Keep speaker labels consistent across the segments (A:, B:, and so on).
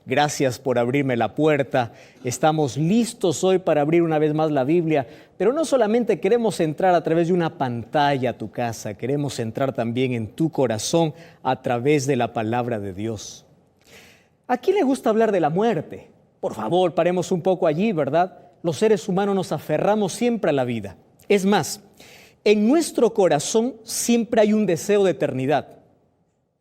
A: Gracias por abrirme la puerta. Estamos listos hoy para abrir una vez más la Biblia, pero no solamente queremos entrar a través de una pantalla a tu casa, queremos entrar también en tu corazón a través de la palabra de Dios. ¿A quién le gusta hablar de la muerte? Por favor, paremos un poco allí, ¿verdad? Los seres humanos nos aferramos siempre a la vida. Es más, en nuestro corazón siempre hay un deseo de eternidad.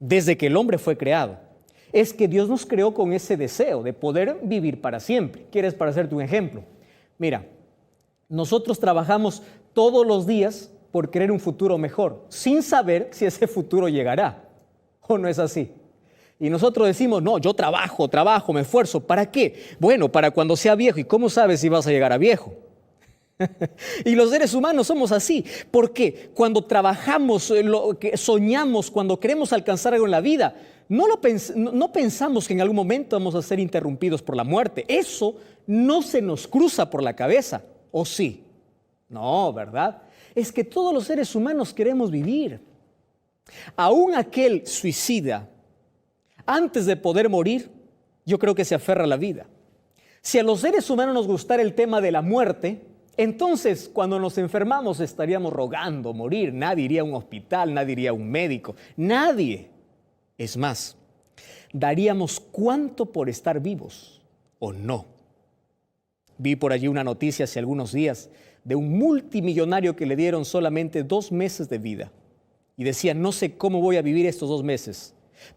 A: Desde que el hombre fue creado, es que Dios nos creó con ese deseo de poder vivir para siempre. ¿Quieres para hacerte un ejemplo? Mira, nosotros trabajamos todos los días por querer un futuro mejor, sin saber si ese futuro llegará, ¿o no es así? Y nosotros decimos, no, yo trabajo, me esfuerzo. ¿Para qué? Bueno, para cuando sea viejo. ¿Y cómo sabes si vas a llegar a viejo? Y los seres humanos somos así, porque cuando trabajamos, soñamos, cuando queremos alcanzar algo en la vida, no pensamos que en algún momento vamos a ser interrumpidos por la muerte. Eso no se nos cruza por la cabeza, ¿o sí? No, ¿verdad? Es que todos los seres humanos queremos vivir. Aún aquel suicida, antes de poder morir, yo creo que se aferra a la vida. Si a los seres humanos nos gustara el tema de la muerte, entonces, cuando nos enfermamos estaríamos rogando morir. Nadie iría a un hospital, nadie iría a un médico, nadie. Es más, daríamos cuánto por estar vivos o no. Vi por allí una noticia hace algunos días de un multimillonario que le dieron solamente 2 meses de vida. Y decía, no sé cómo voy a vivir estos 2 meses,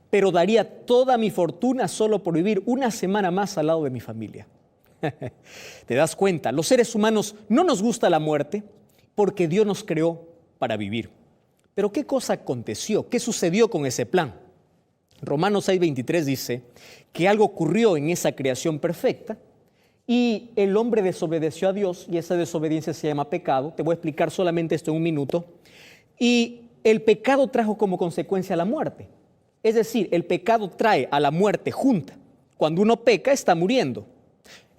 A: pero daría toda mi fortuna solo por vivir una semana más al lado de mi familia. ¿Te das cuenta? Los seres humanos no nos gusta la muerte porque Dios nos creó para vivir. Pero ¿qué cosa aconteció? ¿Qué sucedió con ese plan? Romanos 6:23 dice que algo ocurrió en esa creación perfecta y el hombre desobedeció a Dios y esa desobediencia se llama pecado. Te voy a explicar solamente esto en un minuto. Y el pecado trajo como consecuencia la muerte. Es decir, el pecado trae a la muerte junta. Cuando uno peca, está muriendo.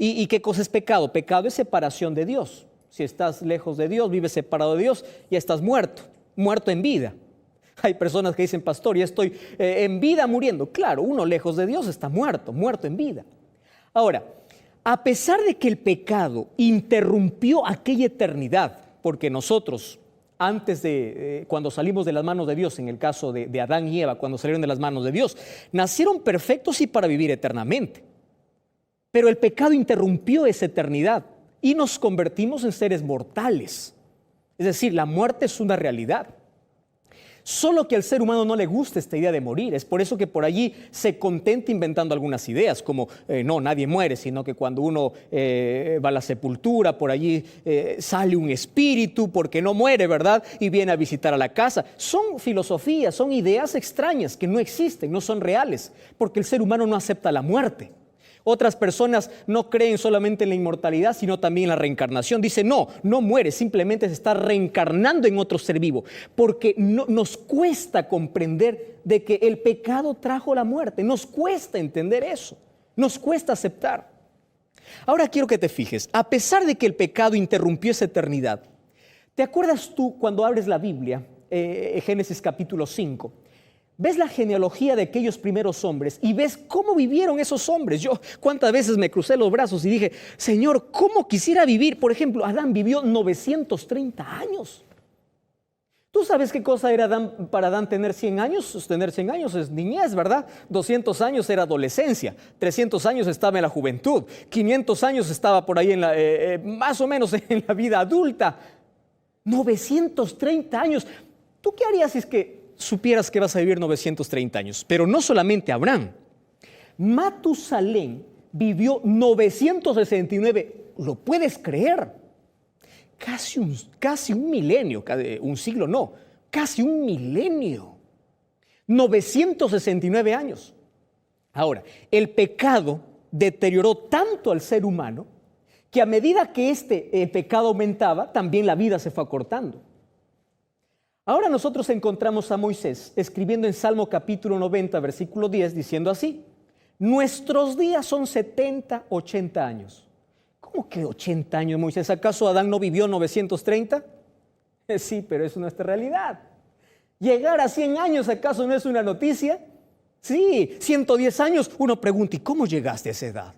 A: ¿Y qué cosa es pecado? Pecado es separación de Dios. Si estás lejos de Dios, vives separado de Dios, ya estás muerto, muerto en vida. Hay personas que dicen, pastor, ya estoy en vida muriendo. Claro, uno lejos de Dios está muerto, muerto en vida. Ahora, a pesar de que el pecado interrumpió aquella eternidad, porque nosotros, antes de cuando salimos de las manos de Dios, en el caso de Adán y Eva, cuando salieron de las manos de Dios, nacieron perfectos y para vivir eternamente. Pero el pecado interrumpió esa eternidad y nos convertimos en seres mortales. Es decir, la muerte es una realidad. Solo que al ser humano no le gusta esta idea de morir. Es por eso que por allí se contenta inventando algunas ideas, como no, nadie muere, sino que cuando uno va a la sepultura, por allí sale un espíritu porque no muere, ¿verdad? Y viene a visitar a la casa. Son filosofías, son ideas extrañas que no existen, no son reales, porque el ser humano no acepta la muerte. Otras personas no creen solamente en la inmortalidad, sino también en la reencarnación. Dicen, no muere, simplemente se está reencarnando en otro ser vivo. Porque nos cuesta comprender de que el pecado trajo la muerte. Nos cuesta entender eso. Nos cuesta aceptar. Ahora quiero que te fijes, a pesar de que el pecado interrumpió esa eternidad, ¿te acuerdas tú cuando abres la Biblia, Génesis capítulo 5? Ves la genealogía de aquellos primeros hombres y ves cómo vivieron esos hombres. Yo cuántas veces me crucé los brazos y dije, Señor, ¿cómo quisiera vivir? Por ejemplo, Adán vivió 930 años. ¿Tú sabes qué cosa era para Adán tener 100 años? Tener 100 años es niñez, ¿verdad? 200 años era adolescencia, 300 años estaba en la juventud, 500 años estaba por ahí más o menos en la vida adulta. 930 años. ¿Tú qué harías si es que supieras que vas a vivir 930 años? Pero no solamente Abraham. Matusalén vivió 969. ¿Lo puedes creer? Casi un milenio, un siglo no, casi un milenio. 969 años. Ahora, el pecado deterioró tanto al ser humano que a medida que el pecado aumentaba, también la vida se fue acortando. Ahora nosotros encontramos a Moisés escribiendo en Salmo capítulo 90, versículo 10, diciendo así: nuestros días son 70, 80 años. ¿Cómo que 80 años, Moisés? ¿Acaso Adán no vivió 930? Sí, pero eso no es nuestra realidad. ¿Llegar a 100 años acaso no es una noticia? Sí, 110 años. Uno pregunta, ¿y cómo llegaste a esa edad?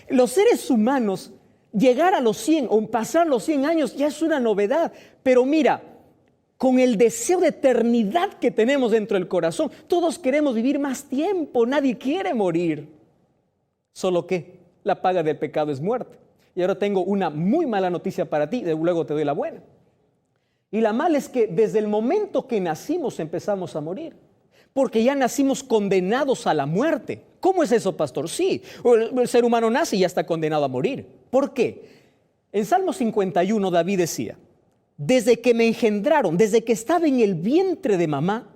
A: Los seres humanos, llegar a los 100 o pasar los 100 años ya es una novedad. Pero mira, con el deseo de eternidad que tenemos dentro del corazón, todos queremos vivir más tiempo, nadie quiere morir. Solo que la paga del pecado es muerte. Y ahora tengo una muy mala noticia para ti, luego te doy la buena. Y la mala es que desde el momento que nacimos empezamos a morir, porque ya nacimos condenados a la muerte. ¿Cómo es eso, pastor? Sí, el ser humano nace y ya está condenado a morir. ¿Por qué? En Salmo 51 David decía, desde que me engendraron, desde que estaba en el vientre de mamá,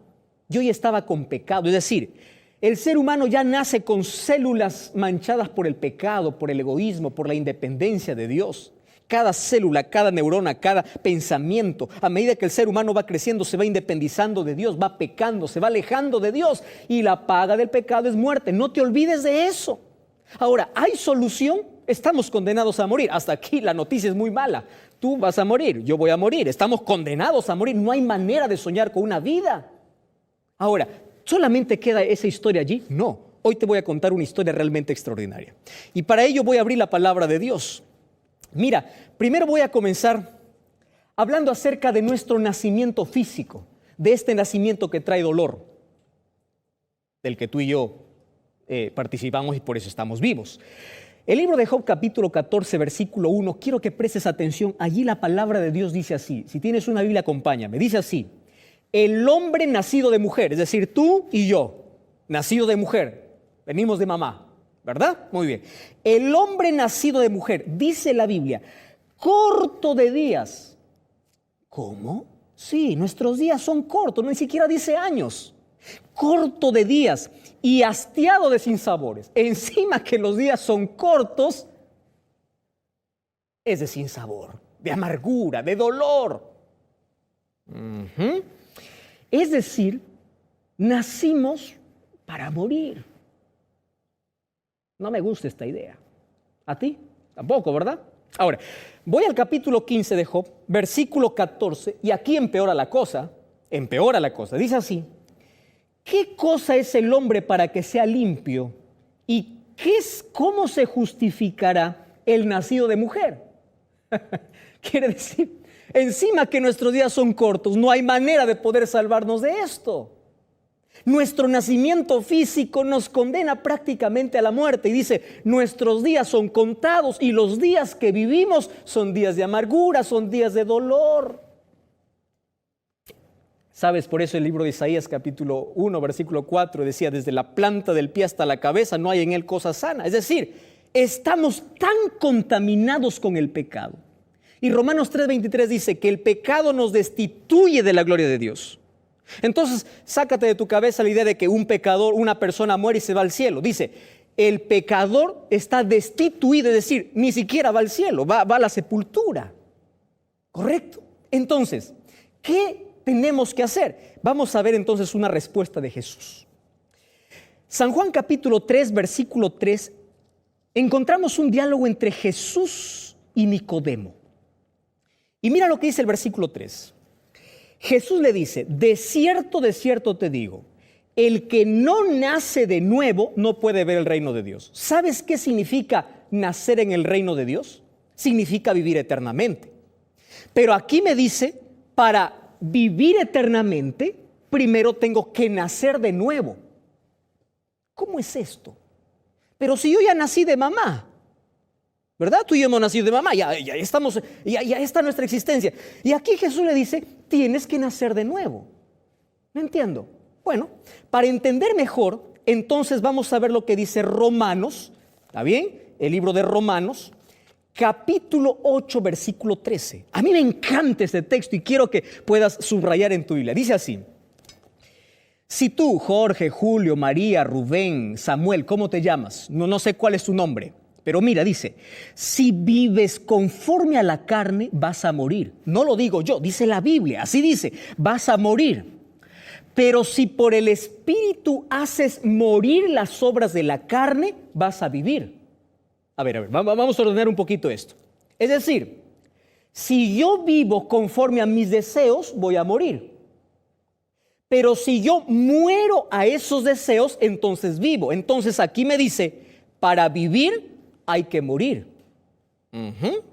A: yo ya estaba con pecado. Es decir, el ser humano ya nace con células manchadas por el pecado, por el egoísmo, por la independencia de Dios. Cada célula, cada neurona, cada pensamiento, a medida que el ser humano va creciendo, se va independizando de Dios, va pecando, se va alejando de Dios. Y la paga del pecado es muerte. No te olvides de eso. Ahora, ¿hay solución? Estamos condenados a morir. Hasta aquí la noticia es muy mala. Tú vas a morir, yo voy a morir. Estamos condenados a morir. No hay manera de soñar con una vida. Ahora, ¿solamente queda esa historia allí? No. Hoy te voy a contar una historia realmente extraordinaria. Y para ello voy a abrir la palabra de Dios. Mira, primero voy a comenzar hablando acerca de nuestro nacimiento físico, de este nacimiento que trae dolor, del que tú y yo participamos y por eso estamos vivos. El libro de Job, capítulo 14, versículo 1, quiero que prestes atención. Allí la palabra de Dios dice así. Si tienes una Biblia, acompáñame. Dice así: el hombre nacido de mujer, es decir, tú y yo, nacido de mujer, venimos de mamá, ¿verdad? Muy bien. El hombre nacido de mujer, dice la Biblia, corto de días. ¿Cómo? Sí, nuestros días son cortos, ni siquiera dice años. Corto de días y hastiado de sinsabores. Encima que los días son cortos, es de sinsabor, de amargura, de dolor. Es decir, nacimos para morir. No me gusta esta idea. ¿A ti? Tampoco, ¿verdad? Ahora, voy al capítulo 15 de Job, versículo 14, y aquí empeora la cosa. Dice así: ¿qué cosa es el hombre para que sea limpio? ¿Y cómo se justificará el nacido de mujer? Quiere decir, encima que nuestros días son cortos, no hay manera de poder salvarnos de esto. Nuestro nacimiento físico nos condena prácticamente a la muerte y dice, nuestros días son contados y los días que vivimos son días de amargura, son días de dolor. ¿Sabes? Por eso el libro de Isaías capítulo 1, versículo 4 decía, desde la planta del pie hasta la cabeza no hay en él cosa sana. Es decir, estamos tan contaminados con el pecado. Y Romanos 3:23 dice que el pecado nos destituye de la gloria de Dios. Entonces, sácate de tu cabeza la idea de que un pecador, una persona muere y se va al cielo. Dice, el pecador está destituido, es decir, ni siquiera va al cielo, va a la sepultura. ¿Correcto? Entonces, ¿qué tenemos que hacer? Vamos a ver entonces una respuesta de Jesús. San Juan capítulo 3, versículo 3, encontramos un diálogo entre Jesús y Nicodemo. Y mira lo que dice el versículo 3. Jesús le dice, de cierto te digo, el que no nace de nuevo no puede ver el reino de Dios. ¿Sabes qué significa nacer en el reino de Dios? Significa vivir eternamente. Pero aquí me dice, para vivir eternamente, primero tengo que nacer de nuevo. ¿Cómo es esto? Pero si yo ya nací de mamá, ¿verdad? Tú y yo hemos nacido de mamá, ya está nuestra existencia. Y aquí Jesús le dice, tienes que nacer de nuevo. No entiendo. Bueno, para entender mejor, entonces vamos a ver lo que dice Romanos, ¿está bien? El libro de Romanos, capítulo 8, versículo 13. A mí me encanta este texto y quiero que puedas subrayar en tu Biblia. Dice así, si tú, Jorge, Julio, María, Rubén, Samuel, ¿cómo te llamas? No sé cuál es tu nombre. Pero mira, dice, si vives conforme a la carne, vas a morir. No lo digo yo, dice la Biblia, así dice, vas a morir. Pero si por el Espíritu haces morir las obras de la carne, vas a vivir. A ver, vamos a ordenar un poquito esto. Es decir, si yo vivo conforme a mis deseos, voy a morir. Pero si yo muero a esos deseos, entonces vivo. Entonces aquí me dice, para vivir hay que morir.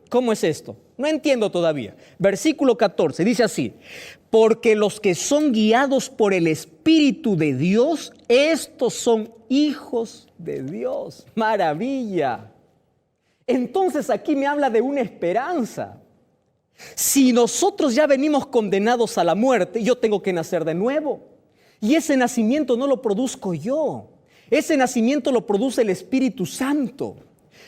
A: ¿Cómo es esto? No entiendo todavía. Versículo 14 dice así: porque los que son guiados por el Espíritu de Dios, estos son hijos de Dios. ¡Maravilla! Entonces aquí me habla de una esperanza. Si nosotros ya venimos condenados a la muerte, yo tengo que nacer de nuevo. Y ese nacimiento no lo produzco yo. Ese nacimiento lo produce el Espíritu Santo.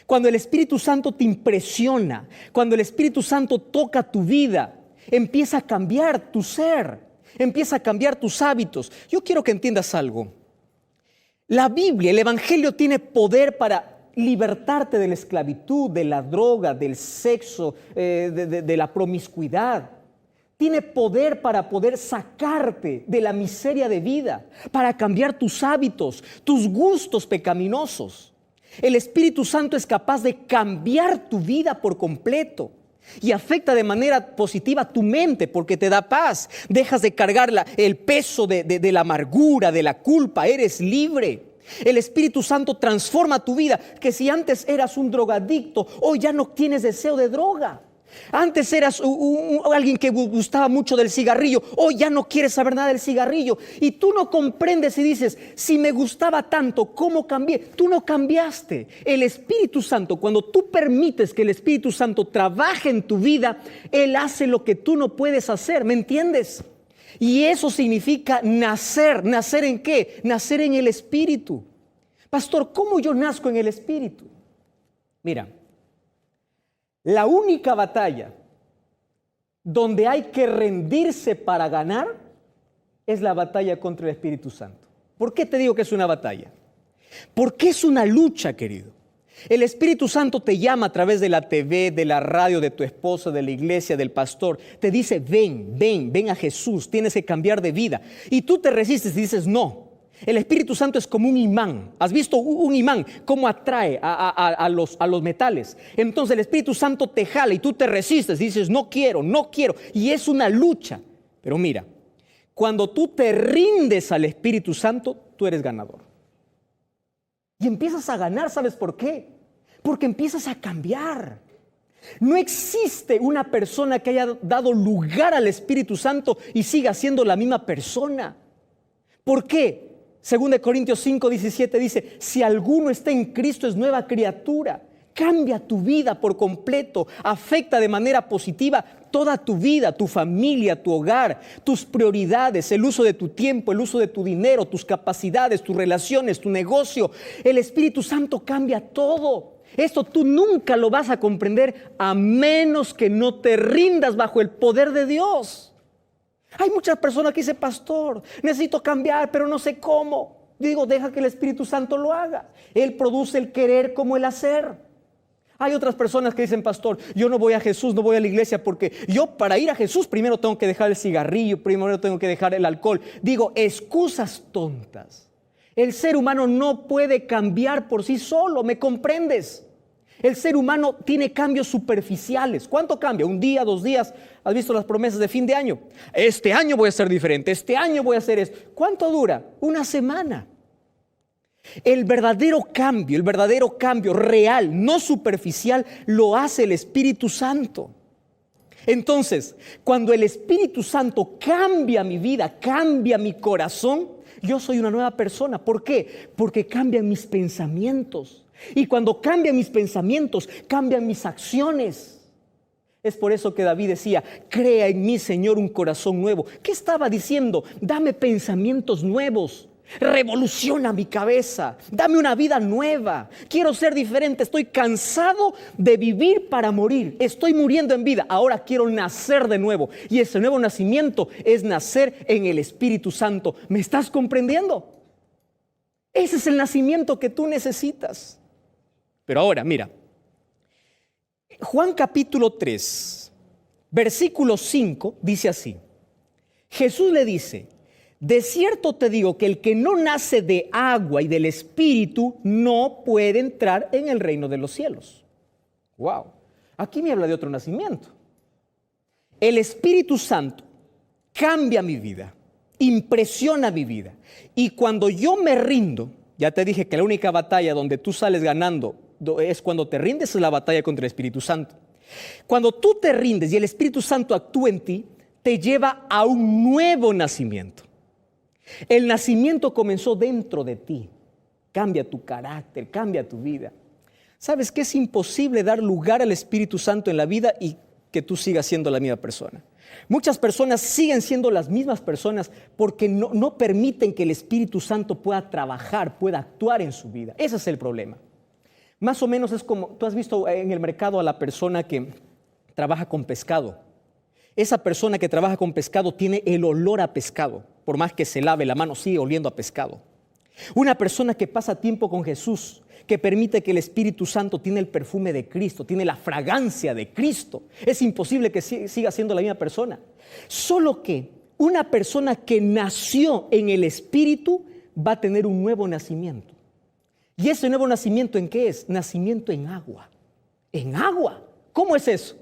A: Cuando el Espíritu Santo te impresiona, cuando el Espíritu Santo toca tu vida, empieza a cambiar tu ser, empieza a cambiar tus hábitos. Yo quiero que entiendas algo. La Biblia, el Evangelio tiene poder para libertarte de la esclavitud, de la droga, del sexo, de la promiscuidad. Tiene poder para poder sacarte de la miseria de vida, para cambiar tus hábitos, tus gustos pecaminosos. El Espíritu Santo es capaz de cambiar tu vida por completo y afecta de manera positiva tu mente porque te da paz. Dejas de cargar el peso de la amargura, de la culpa, eres libre. El Espíritu Santo transforma tu vida, que si antes eras un drogadicto, hoy ya no tienes deseo de droga. Antes eras alguien que gustaba mucho del cigarrillo, hoy ya no quieres saber nada del cigarrillo. Y tú no comprendes y dices, si me gustaba tanto, ¿cómo cambié? Tú no cambiaste. El Espíritu Santo, cuando tú permites que el Espíritu Santo trabaje en tu vida, Él hace lo que tú no puedes hacer, ¿me entiendes? Y eso significa nacer. ¿Nacer en qué? Nacer en el Espíritu. Pastor, ¿cómo yo nazco en el Espíritu? Mira, la única batalla donde hay que rendirse para ganar es la batalla contra el Espíritu Santo. ¿Por qué te digo que es una batalla? Porque es una lucha, querido. El Espíritu Santo te llama a través de la TV, de la radio, de tu esposa, de la iglesia, del pastor. Te dice, ven a Jesús, tienes que cambiar de vida. Y tú te resistes y dices, no. El Espíritu Santo es como un imán. ¿Has visto un imán cómo atrae a los metales? Entonces el Espíritu Santo te jala y tú te resistes. Dices, no quiero. Y es una lucha. Pero mira, cuando tú te rindes al Espíritu Santo, tú eres ganador. Y empiezas a ganar, ¿sabes por qué? Porque empiezas a cambiar. No existe una persona que haya dado lugar al Espíritu Santo y siga siendo la misma persona. ¿Por qué? 2 Corintios 5:17 dice, si alguno está en Cristo es nueva criatura. Cambia tu vida por completo, afecta de manera positiva toda tu vida, tu familia, tu hogar, tus prioridades, el uso de tu tiempo, el uso de tu dinero, tus capacidades, tus relaciones, tu negocio. El Espíritu Santo cambia todo. Esto tú nunca lo vas a comprender a menos que no te rindas bajo el poder de Dios. Hay muchas personas que dicen, pastor, necesito cambiar, pero no sé cómo. Yo digo, deja que el Espíritu Santo lo haga. Él produce el querer como el hacer. Hay otras personas que dicen, pastor, yo no voy a Jesús, no voy a la iglesia porque yo para ir a Jesús primero tengo que dejar el cigarrillo, primero tengo que dejar el alcohol. Digo, excusas tontas. El ser humano no puede cambiar por sí solo, ¿me comprendes? El ser humano tiene cambios superficiales. ¿Cuánto cambia? ¿Un día, 2 días? ¿Has visto las promesas de fin de año? Este año voy a ser diferente, este año voy a hacer esto. ¿Cuánto dura? 1 semana. El verdadero cambio real, no superficial, lo hace el Espíritu Santo. Entonces, cuando el Espíritu Santo cambia mi vida, cambia mi corazón, yo soy una nueva persona. ¿Por qué? Porque cambian mis pensamientos. Y cuando cambian mis pensamientos, cambian mis acciones. Es por eso que David decía, crea en mí, Señor, un corazón nuevo. ¿Qué estaba diciendo? Dame pensamientos nuevos. Revoluciona mi cabeza. Dame una vida nueva. Quiero ser diferente. Estoy cansado de vivir para morir. Estoy muriendo en vida. Ahora quiero nacer de nuevo. Y ese nuevo nacimiento es nacer en el Espíritu Santo. ¿Me estás comprendiendo? Ese es el nacimiento que tú necesitas. Pero ahora, mira, Juan capítulo 3, versículo 5 dice así. Jesús le dice, de cierto te digo que el que no nace de agua y del Espíritu no puede entrar en el reino de los cielos. Wow, aquí me habla de otro nacimiento. El Espíritu Santo cambia mi vida. impresiona mi vida. Y cuando yo me rindo, ya te dije que la única batalla donde tú sales ganando es cuando te rindes, es la batalla contra el Espíritu Santo. Cuando tú te rindes y el Espíritu Santo actúa en ti, te lleva a un nuevo nacimiento. El nacimiento comenzó dentro de ti. Cambia tu carácter, cambia tu vida. ¿Sabes que es imposible dar lugar al Espíritu Santo en la vida y que tú sigas siendo la misma persona? Muchas personas siguen siendo las mismas personas porque no permiten que el Espíritu Santo pueda trabajar, pueda actuar en su vida. Ese es el problema. Más o menos es como, tú has visto en el mercado a la persona que trabaja con pescado. Esa persona que trabaja con pescado tiene el olor a pescado. Por más que se lave la mano, sigue oliendo a pescado. Una persona que pasa tiempo con Jesús, que permite que el Espíritu Santo tiene el perfume de Cristo, tiene la fragancia de Cristo. Es imposible que siga siendo la misma persona. Solo que una persona que nació en el Espíritu va a tener un nuevo nacimiento. ¿Y ese nuevo nacimiento en qué es? Nacimiento en agua. ¿En agua? ¿Cómo es eso?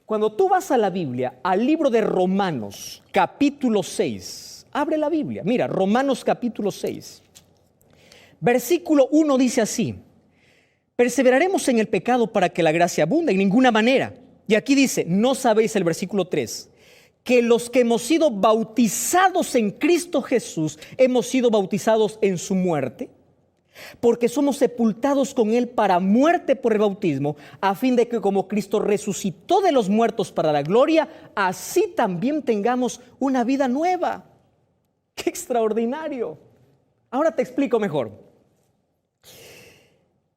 A: Cuando tú vas a la Biblia, al libro de Romanos, capítulo 6, abre la Biblia. Mira, Romanos capítulo 6. Versículo 1 dice así: perseveraremos en el pecado para que la gracia abunde, en ninguna manera. Y aquí dice, ¿no sabéis el versículo 3? Que los que hemos sido bautizados en Cristo Jesús, hemos sido bautizados en su muerte, porque somos sepultados con Él para muerte por el bautismo, a fin de que como Cristo resucitó de los muertos para la gloria, así también tengamos una vida nueva. ¡Qué extraordinario! Ahora te explico mejor.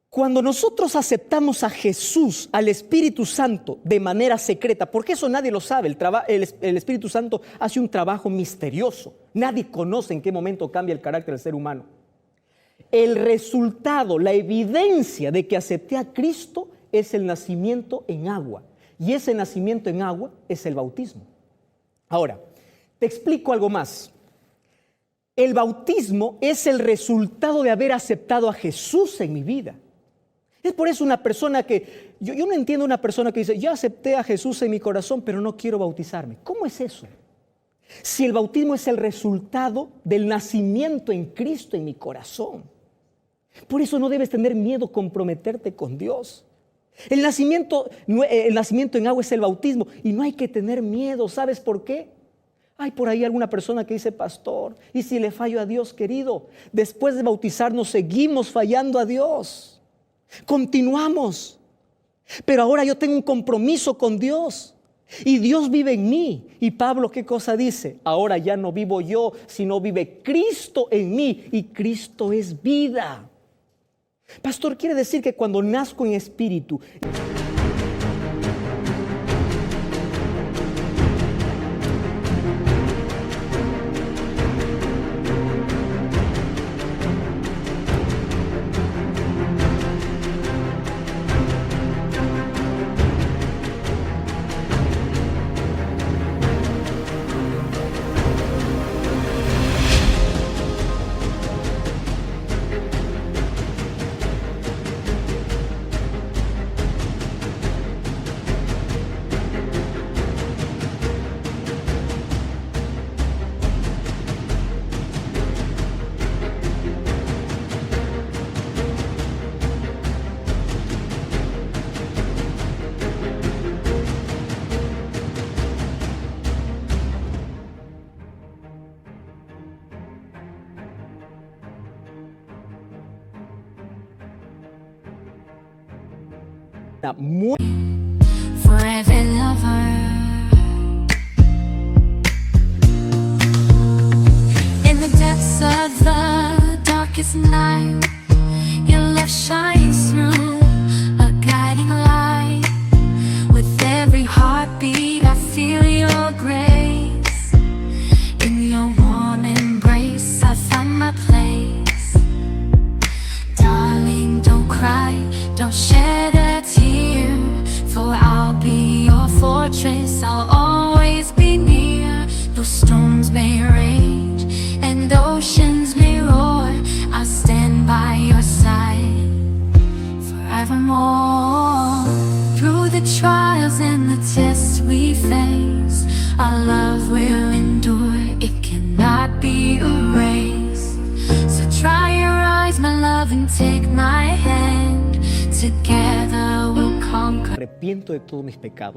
A: Cuando nosotros aceptamos a Jesús, al Espíritu Santo, de manera secreta, porque eso nadie lo sabe, el Espíritu Santo hace un trabajo misterioso. Nadie conoce en qué momento cambia el carácter del ser humano. El resultado, la evidencia de que acepté a Cristo es el nacimiento en agua. Y ese nacimiento en agua es el bautismo. Ahora, te explico algo más. El bautismo es el resultado de haber aceptado a Jesús en mi vida. Es por eso una persona que, yo no entiendo una persona que dice, yo acepté a Jesús en mi corazón, pero no quiero bautizarme. ¿Cómo es eso? Si el bautismo es el resultado del nacimiento en Cristo en mi corazón. Por eso no debes tener miedo comprometerte con Dios. El nacimiento en agua es el bautismo y no hay que tener miedo. ¿Sabes por qué? Hay por ahí alguna persona que dice, pastor, ¿y si le fallo a Dios, querido? Después de bautizarnos seguimos fallando a Dios. Continuamos. Pero ahora yo tengo un compromiso con Dios. Y Dios vive en mí. Y Pablo, ¿qué cosa dice? Ahora ya no vivo yo, sino vive Cristo en mí. Y Cristo es vida. Pastor, quiere decir que cuando nazco en espíritu...
B: Forever lover. In the depths of the darkest night, your love shines through a guiding light. With every heartbeat I feel your grace. In your warm embrace I find my place. Darling, don't cry, don't shed a tear, for I'll be your fortress, I'll always be near. Though storms may rage and oceans may roar, I'll stand by your side forevermore. Through the trials and the tests we face, our love will endure, it cannot rise, my love, and take my hand. Together we'll conquer.
A: Arrepiento de todos mis pecados.